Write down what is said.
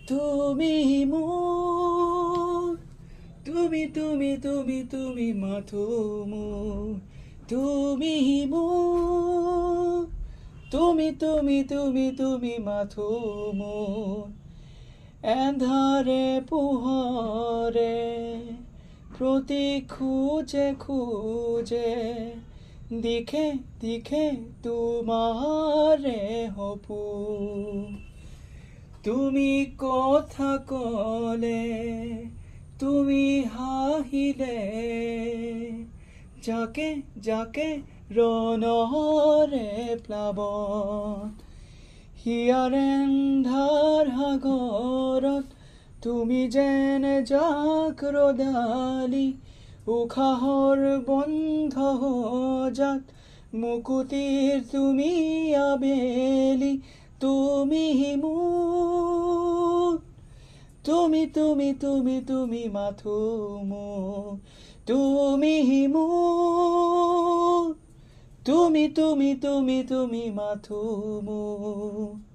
তুমি মোর, তুমি মাথো মোর, তুমি মোর, তুমি মাথো মোর। এন্ধারে পোহরে প্রতীক খুঁজে খুঁজে দিখে দিখে তোমারে হপু। তুমি কথা কলে, তুমি হাহিলে, যাকে যাকে রনরে প্লাবন। হিয়াৰ এন্ধাৰ সাগৰত তুমি যেন জাক ৰদালি, উশাহৰ বন্ধ সজাত মুকুতিৰ তুমি আবেলি। তুমি মোৰ, তুমি মাথো মোৰ, তুমি মোৰ, তুমি মাথো মোৰ।